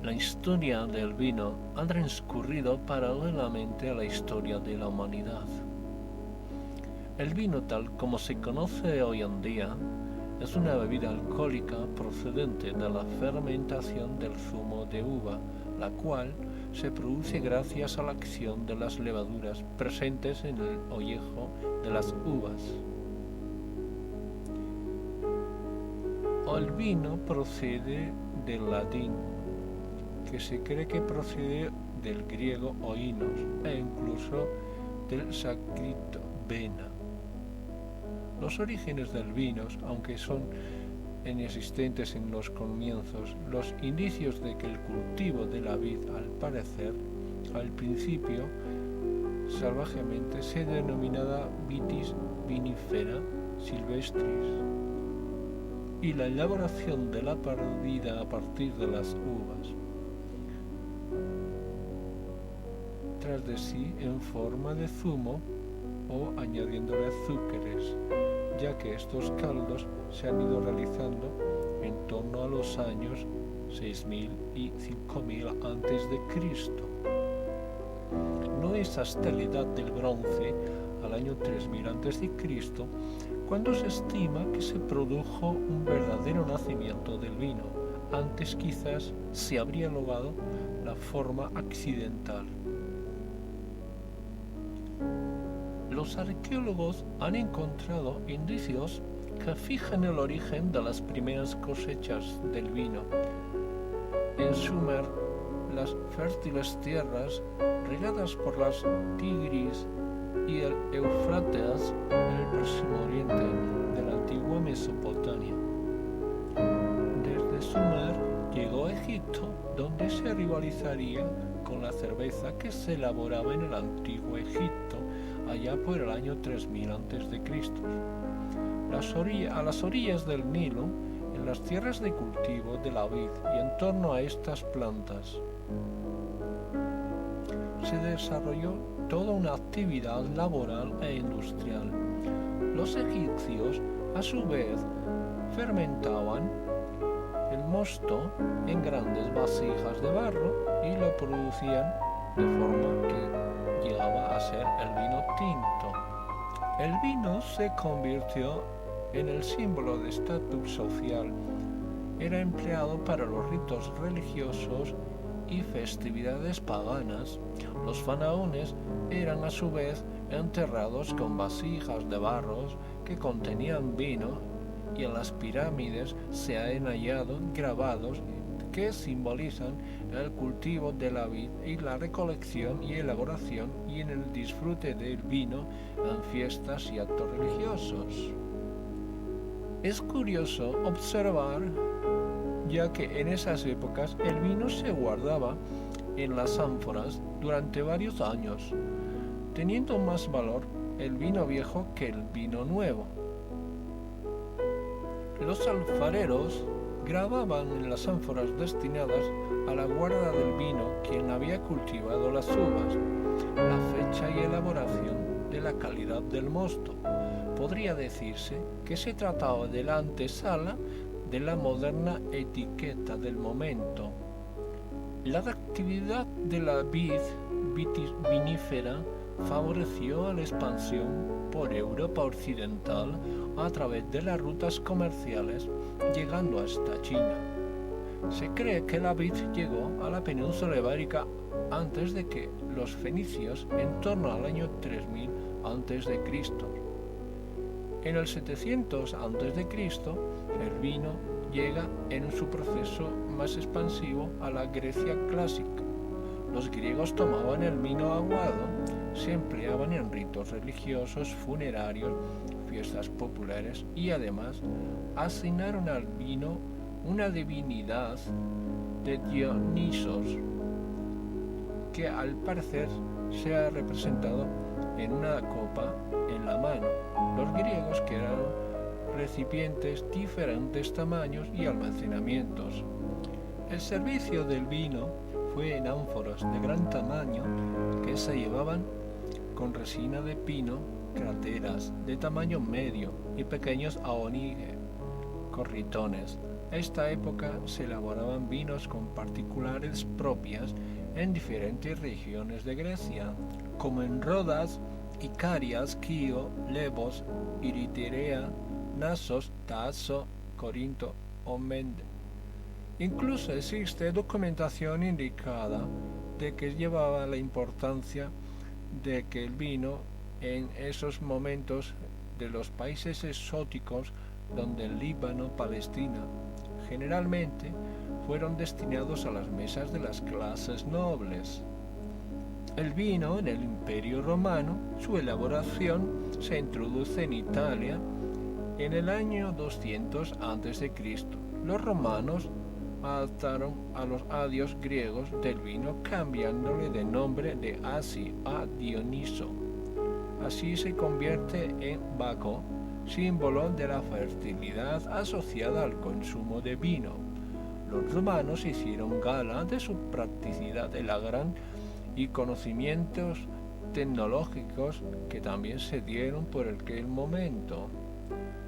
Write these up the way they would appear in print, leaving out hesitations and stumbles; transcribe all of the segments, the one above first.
La historia del vino ha transcurrido paralelamente a la historia de la humanidad. El vino, tal como se conoce hoy en día, es una bebida alcohólica procedente de la fermentación del zumo de uva, la cual se produce gracias a la acción de las levaduras presentes en el ollejo de las uvas. El vino procede del latín, que se cree que procede del griego oinos e incluso del sánscrito vena. Los orígenes del vino, aunque son inexistentes en los comienzos, los indicios de que el cultivo de la vid, al parecer, al principio, salvajemente se denominaba Vitis vinifera silvestris, y la elaboración de la bebida a partir de las uvas, tras de sí en forma de zumo o añadiéndole azúcares, ya que estos caldos se han ido realizando en torno a los años 6000 y 5000 antes de Cristo. No es hasta la Edad del Bronce, al año 3000 antes de Cristo, cuando se estima que se produjo un verdadero nacimiento del vino. Antes quizás se habría logrado la forma accidental. Los arqueólogos han encontrado indicios que fijan el origen de las primeras cosechas del vino. En Sumer, las fértiles tierras regadas por las Tigris y el Éufrates en el Próximo Oriente de la antigua Mesopotamia. Desde Sumer llegó a Egipto, donde se rivalizaría con la cerveza que se elaboraba en el antiguo Egipto, allá por el año 3000 a.C. A las orillas del Nilo, en las tierras de cultivo de la vid y en torno a estas plantas, se desarrolló toda una actividad laboral e industrial. Los egipcios, a su vez, fermentaban el mosto en grandes vasijas de barro y lo producían de forma que llegaba a ser el vino tinto. El vino se convirtió en el símbolo de estatus social. Era empleado para los ritos religiosos y festividades paganas. Los faraones eran a su vez enterrados con vasijas de barros que contenían vino, y en las pirámides se han hallado grabados que simbolizan el cultivo de la vid y la recolección y elaboración y en el disfrute del vino en fiestas y actos religiosos. Es curioso observar, ya que en esas épocas el vino se guardaba en las ánforas durante varios años, teniendo más valor el vino viejo que el vino nuevo. Los alfareros grababan en las ánforas destinadas a la guarda del vino quien había cultivado las uvas, la fecha y elaboración de la calidad del mosto. Podría decirse que se trataba de la antesala de la moderna etiqueta del momento. La actividad de la vid, Vitis vinifera, favoreció la expansión por Europa occidental a través de las rutas comerciales, llegando hasta China. Se cree que la vid llegó a la península ibérica antes de que los fenicios, en torno al año 3000 a.C. En el 700 a.C., el vino llega en su proceso más expansivo a la Grecia clásica. Los griegos tomaban el vino aguado, se empleaban en ritos religiosos, funerarios, fiestas populares y además asignaron al vino una divinidad de Dionisos, que al parecer se ha representado en una copa en la mano. Los griegos crearon recipientes diferentes tamaños y almacenamientos. El servicio del vino fue en ánforas de gran tamaño que se llevaban con resina de pino, crateras de tamaño medio y pequeños aonigue, corritones, esta época se elaboraban vinos con particulares propias en diferentes regiones de Grecia, como en Rodas, Icarias, Quío, Levos, Iriterea, Nasos, Taso, Corinto o Mende. Incluso existe documentación indicada de que llevaba la importancia de que el vino en esos momentos de los países exóticos donde el Líbano, Palestina, generalmente fueron destinados a las mesas de las clases nobles. El vino en el Imperio Romano, su elaboración se introduce en Italia en el año 200 a.C. Los romanos adaptaron a los adios griegos del vino cambiándole de nombre de Asi a Dioniso. Así se convierte en Baco, símbolo de la fertilidad asociada al consumo de vino. Los romanos hicieron gala de su practicidad de la gran y conocimientos tecnológicos que también se dieron por aquel momento.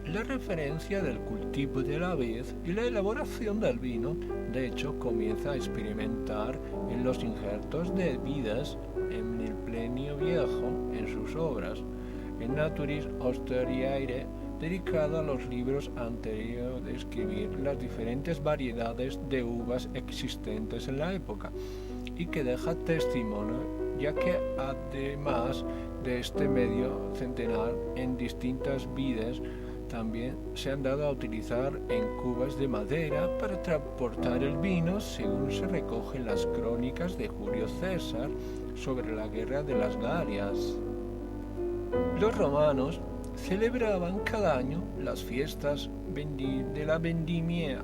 La referencia del cultivo de la vid y la elaboración del vino, de hecho, comienza a experimentar en los injertos de vidas en el Plenio Viejo, en sus obras, en Naturis Austeriae, dedicado a los libros anteriores de escribir las diferentes variedades de uvas existentes en la época, y que deja testimonio, ya que además de este medio centenar en distintas vides, también se han dado a utilizar en cubas de madera para transportar el vino, según se recoge en las crónicas de Julio César sobre la guerra de las Galias. Los romanos celebraban cada año las fiestas de la vendimia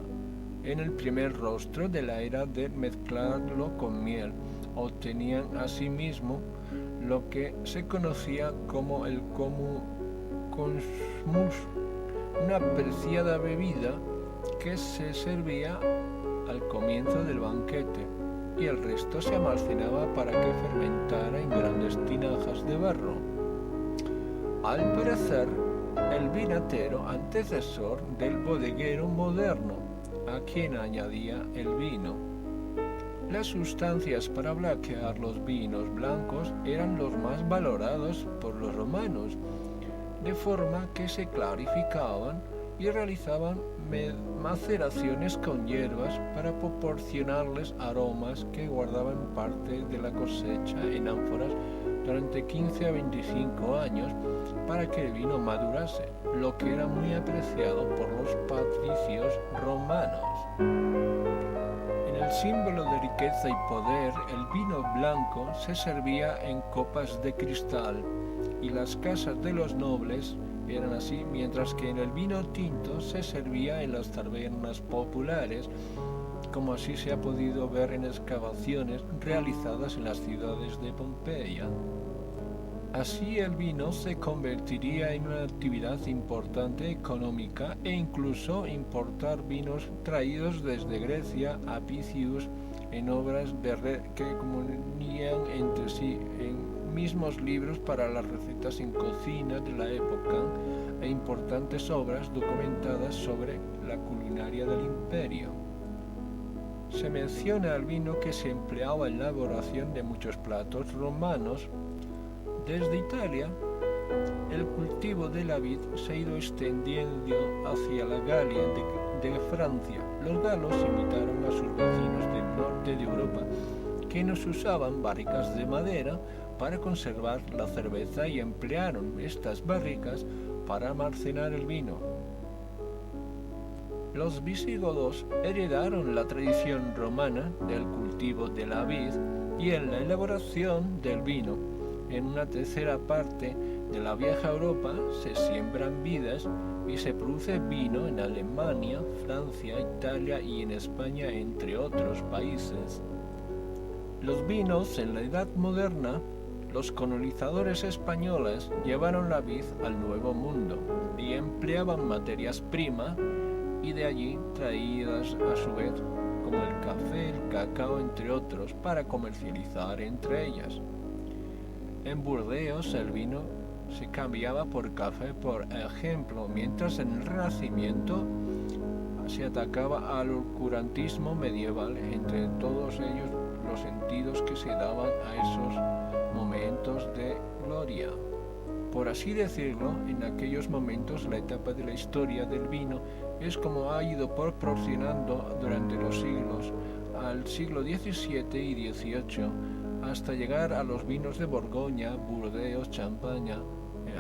en el primer rostro de la era de mezclarlo con miel. Obtenían asimismo lo que se conocía como el consmus, una preciada bebida que se servía al comienzo del banquete, y el resto se almacenaba para que fermentara en grandes tinajas de barro. Al parecer, el vinatero antecesor del bodeguero moderno, a quien añadía el vino. Las sustancias para blanquear los vinos blancos eran los más valorados por los romanos, de forma que se clarificaban y realizaban maceraciones con hierbas para proporcionarles aromas que guardaban parte de la cosecha en ánforas durante 15 a 25 años para que el vino madurase, lo que era muy apreciado por los patricios romanos. En el símbolo de riqueza y poder, el vino blanco se servía en copas de cristal, y las casas de los nobles eran así, mientras que en el vino tinto se servía en las tabernas populares, como así se ha podido ver en excavaciones realizadas en las ciudades de Pompeya. Así el vino se convertiría en una actividad importante económica, e incluso importar vinos traídos desde Grecia a Picius en obras de red que comunían entre sí en mismos libros para las recetas en cocina de la época, e importantes obras documentadas sobre la culinaria del imperio. Se menciona el vino que se empleaba en la elaboración de muchos platos romanos. Desde Italia, el cultivo de la vid se ha ido extendiendo hacia la Galia de Francia. Los galos imitaron a sus vecinos del norte de Europa, que nos usaban barricas de madera para conservar la cerveza, y emplearon estas barricas para almacenar el vino. Los visigodos heredaron la tradición romana del cultivo de la vid y en la elaboración del vino. En una tercera parte de la vieja Europa se siembran vides y se produce vino en Alemania, Francia, Italia y en España, entre otros países. Los vinos en la Edad Moderna, los colonizadores españoles llevaron la vid al Nuevo Mundo y empleaban materias primas y de allí traídas a su vez, como el café, el cacao, entre otros, para comercializar entre ellas. En Burdeos el vino se cambiaba por café, por ejemplo, mientras en el Renacimiento se atacaba al oscurantismo medieval, entre todos ellos los sentidos que se daban a esos momentos de gloria. Por así decirlo, en aquellos momentos la etapa de la historia del vino es como ha ido proporcionando durante los siglos, al siglo XVII y XVIII, hasta llegar a los vinos de Borgoña, Burdeos, Champaña,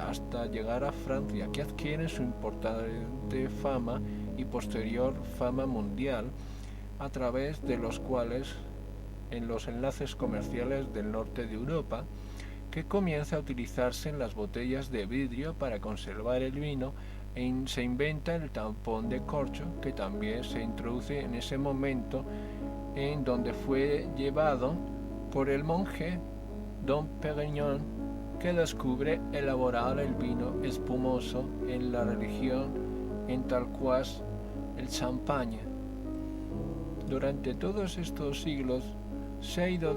hasta llegar a Francia, que adquieren su importante fama y posterior fama mundial, a través de los cuales, en los enlaces comerciales del norte de Europa, que comienza a utilizarse en las botellas de vidrio para conservar el vino, se inventa el tampón de corcho, que también se introduce en ese momento, en donde fue llevado por el monje Dom Perignon, que descubre elaborar el vino espumoso en la religión, en tal cual el champagne. Durante todos estos siglos se ha ido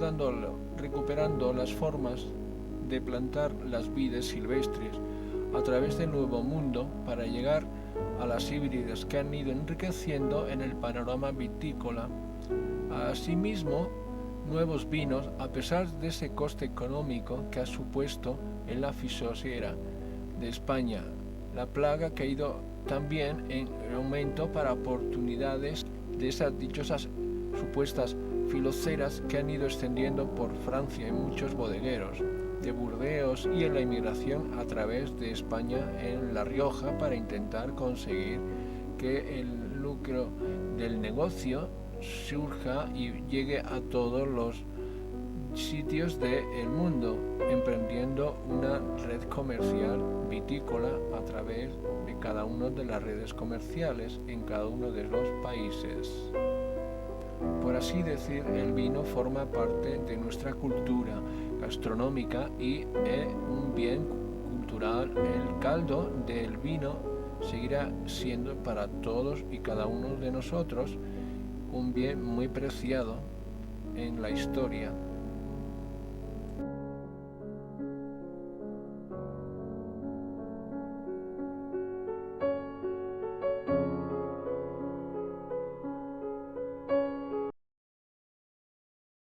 recuperando las formas de plantar las vides silvestres a través del Nuevo Mundo para llegar a las híbridas que han ido enriqueciendo en el panorama vitícola. Asimismo, nuevos vinos, a pesar de ese coste económico que ha supuesto en la fitosfera de España, la plaga que ha ido también en aumento para oportunidades de esas dichosas supuestas filoceras que han ido extendiendo por Francia en muchos bodegueros de Burdeos y en la inmigración a través de España en La Rioja para intentar conseguir que el lucro del negocio surja y llegue a todos los sitios del mundo, emprendiendo una red comercial vitícola a través de cada una de las redes comerciales en cada uno de los países. Por así decir, el vino forma parte de nuestra cultura gastronómica y es un bien cultural. El caldo del vino seguirá siendo para todos y cada uno de nosotros un bien muy preciado en la historia.